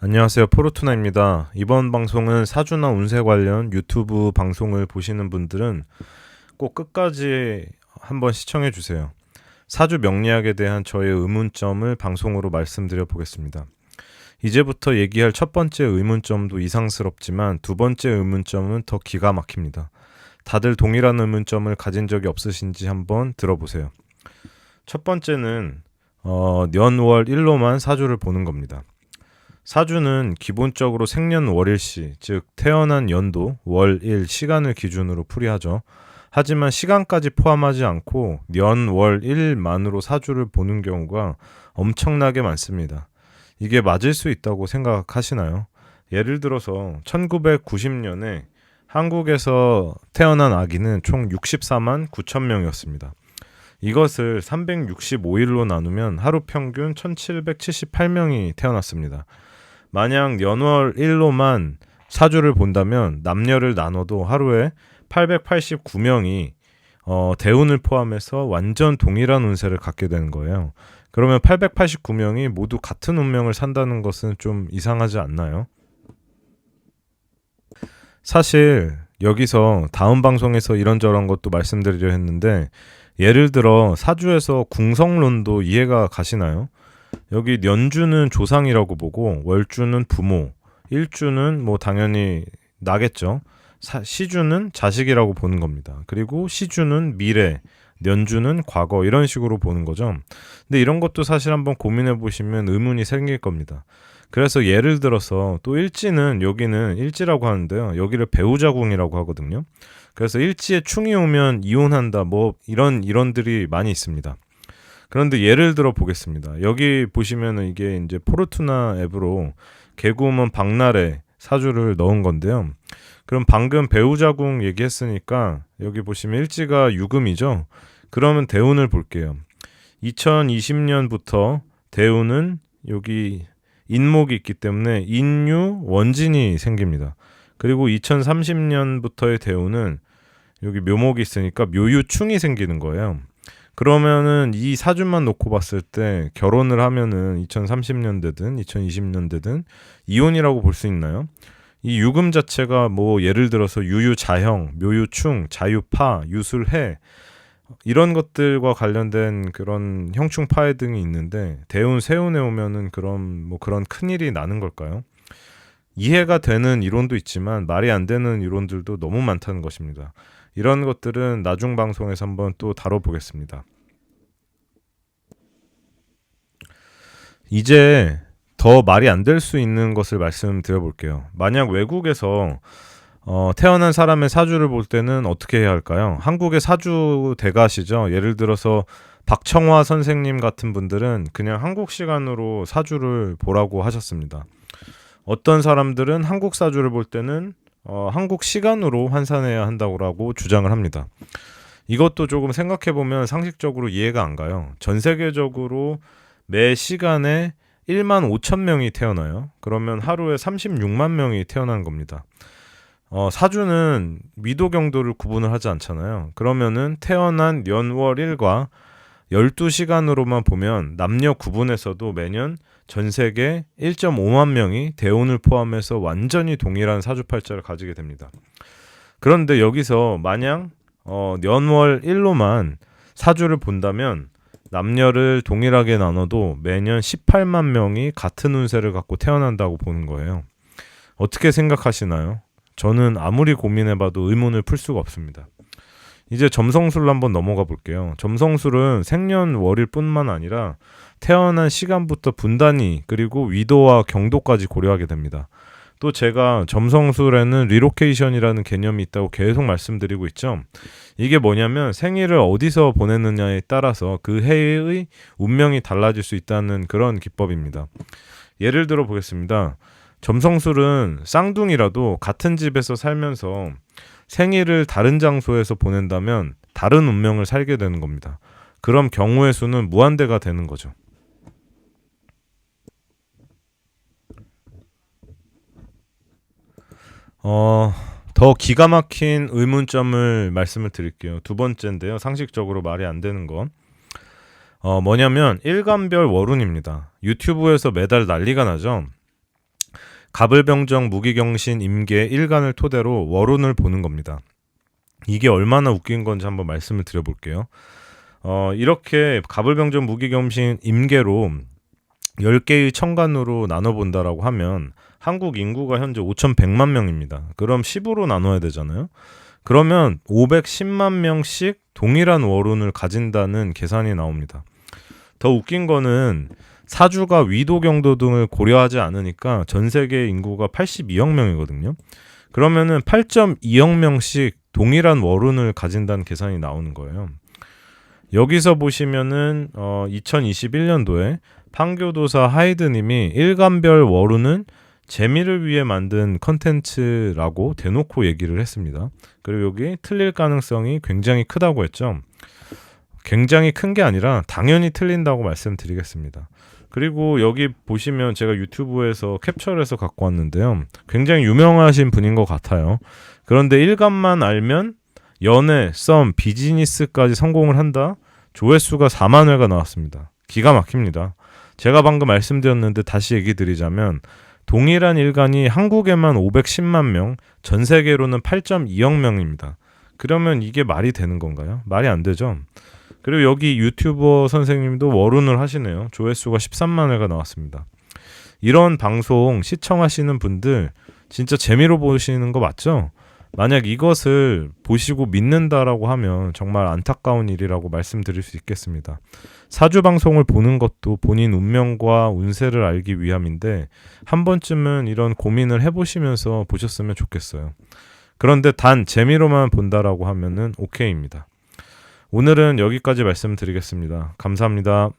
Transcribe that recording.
안녕하세요. 포르투나입니다. 이번 방송은 사주나 운세 관련 유튜브 방송을 보시는 분들은 꼭 끝까지 한번 시청해 주세요. 사주 명리학에 대한 저의 의문점을 방송으로 말씀드려 보겠습니다. 이제부터 얘기할 첫 번째 의문점도 이상스럽지만 두 번째 의문점은 더 기가 막힙니다. 다들 동일한 의문점을 가진 적이 없으신지 한번 들어보세요. 첫 번째는 년월 일로만 사주를 보는 겁니다. 사주는 기본적으로 생년월일시, 즉 태어난 연도, 월, 일, 시간을 기준으로 풀이하죠. 하지만 시간까지 포함하지 않고 년, 월, 일만으로 사주를 보는 경우가 엄청나게 많습니다. 이게 맞을 수 있다고 생각하시나요? 예를 들어서 1990년에 한국에서 태어난 아기는 총 64만 9천 명이었습니다. 이것을 365일로 나누면 하루 평균 1778명이 태어났습니다. 만약 연월 1로만 사주를 본다면 남녀를 나눠도 하루에 889명이 대운을 포함해서 완전 동일한 운세를 갖게 되는 거예요. 그러면 889명이 모두 같은 운명을 산다는 것은 좀 이상하지 않나요? 사실 여기서 다음 방송에서 이런저런 것도 말씀드리려 했는데 예를 들어 사주에서 궁성론도 이해가 가시나요? 여기 년주는 조상이라고 보고 월주는 부모, 일주는 뭐 당연히 나겠죠. 시주는 자식이라고 보는 겁니다. 그리고 시주는 미래, 년주는 과거 이런 식으로 보는 거죠. 근데 이런 것도 사실 한번 고민해 보시면 의문이 생길 겁니다. 그래서 예를 들어서 또 일지는 여기는 일지라고 하는데요. 여기를 배우자궁이라고 하거든요. 그래서 일지에 충이 오면 이혼한다 뭐 이런들이 많이 있습니다. 그런데 예를 들어 보겠습니다. 여기 보시면은 이게 이제 포르투나 앱으로 개구먼 박날의 사주를 넣은 건데요. 그럼 방금 배우자궁 얘기했으니까 여기 보시면 일지가 유금이죠. 그러면 대운을 볼게요. 2020년부터 대운은 여기 인목이 있기 때문에 인유 원진이 생깁니다. 그리고 2030년부터의 대운은 여기 묘목이 있으니까 묘유충이 생기는 거예요. 그러면은 이 사주만 놓고 봤을 때 결혼을 하면은 2030년대든 2020년대든 이혼이라고 볼 수 있나요? 이 유금 자체가 뭐 예를 들어서 유유자형, 묘유충, 자유파, 유술해 이런 것들과 관련된 그런 형충파해 등이 있는데 대운 세운에 오면은 그런 큰일이 나는 걸까요? 이해가 되는 이론도 있지만 말이 안 되는 이론들도 너무 많다는 것입니다. 이런 것들은 나중 방송에서 한번 또 다뤄보겠습니다. 이제 더 말이 안 될 수 있는 것을 말씀드려볼게요. 만약 외국에서 태어난 사람의 사주를 볼 때는 어떻게 해야 할까요? 한국의 사주 대가시죠. 예를 들어서 박청화 선생님 같은 분들은 그냥 한국 시간으로 사주를 보라고 하셨습니다. 어떤 사람들은 한국 사주를 볼 때는 한국 시간으로 환산해야 한다고 주장을 합니다. 이것도 조금 생각해보면 상식적으로 이해가 안 가요. 전 세계적으로 매 시간에 1만 5천 명이 태어나요. 그러면 하루에 36만 명이 태어난 겁니다. 사주는 위도경도를 구분을 하지 않잖아요. 그러면은 태어난 연월일과 12시간으로만 보면 남녀 구분에서도 매년 전 세계 1.5만 명이 대운을 포함해서 완전히 동일한 사주팔자를 가지게 됩니다. 그런데 여기서 마냥 연월일로만 사주를 본다면 남녀를 동일하게 나눠도 매년 18만 명이 같은 운세를 갖고 태어난다고 보는 거예요. 어떻게 생각하시나요? 저는 아무리 고민해봐도 의문을 풀 수가 없습니다. 이제 점성술로 한번 넘어가 볼게요. 점성술은 생년월일 뿐만 아니라 태어난 시간부터 분단위 그리고 위도와 경도까지 고려하게 됩니다. 또 제가 점성술에는 리로케이션이라는 개념이 있다고 계속 말씀드리고 있죠. 이게 뭐냐면 생일을 어디서 보냈느냐에 따라서 그 해의 운명이 달라질 수 있다는 그런 기법입니다. 예를 들어 보겠습니다. 점성술은 쌍둥이라도 같은 집에서 살면서 생일을 다른 장소에서 보낸다면 다른 운명을 살게 되는 겁니다. 그럼 경우의 수는 무한대가 되는 거죠. 더 기가 막힌 의문점을 말씀을 드릴게요. 두 번째인데요. 상식적으로 말이 안 되는 건 뭐냐면 일간별 월운입니다. 유튜브에서 매달 난리가 나죠. 갑을병정 무기경신 임계 일간을 토대로 월운을 보는 겁니다. 이게 얼마나 웃긴 건지 한번 말씀을 드려볼게요. 이렇게 갑을병정 무기경신 임계로 10개의 천간으로 나눠본다라고 하면 한국 인구가 현재 5,100만 명입니다. 그럼 10으로 나눠야 되잖아요. 그러면 510만 명씩 동일한 월운을 가진다는 계산이 나옵니다. 더 웃긴 거는 사주가 위도 경도 등을 고려하지 않으니까 전 세계 인구가 82억 명이거든요. 그러면은 8.2억 명씩 동일한 월운을 가진다는 계산이 나오는 거예요. 여기서 보시면은 2021년도에 판교도사 하이드님이 일간별 월운은 재미를 위해 만든 컨텐츠라고 대놓고 얘기를 했습니다. 그리고 여기 틀릴 가능성이 굉장히 크다고 했죠. 굉장히 큰 게 아니라 당연히 틀린다고 말씀드리겠습니다. 그리고 여기 보시면 제가 유튜브에서 캡처를 해서 갖고 왔는데요. 굉장히 유명하신 분인 것 같아요. 그런데 일간만 알면 연애, 썸, 비즈니스까지 성공을 한다? 조회수가 4만 회가 나왔습니다. 기가 막힙니다. 제가 방금 말씀드렸는데 다시 얘기 드리자면 동일한 일간이 한국에만 510만 명, 전 세계로는 8.2억 명입니다. 그러면 이게 말이 되는 건가요? 말이 안 되죠. 그리고 여기 유튜버 선생님도 월운을 하시네요. 조회수가 13만 회가 나왔습니다. 이런 방송 시청하시는 분들 진짜 재미로 보시는 거 맞죠? 만약 이것을 보시고 믿는다라고 하면 정말 안타까운 일이라고 말씀드릴 수 있겠습니다. 사주 방송을 보는 것도 본인 운명과 운세를 알기 위함인데 한 번쯤은 이런 고민을 해보시면서 보셨으면 좋겠어요. 그런데 단 재미로만 본다라고 하면은 오케이입니다. 오늘은 여기까지 말씀드리겠습니다. 감사합니다.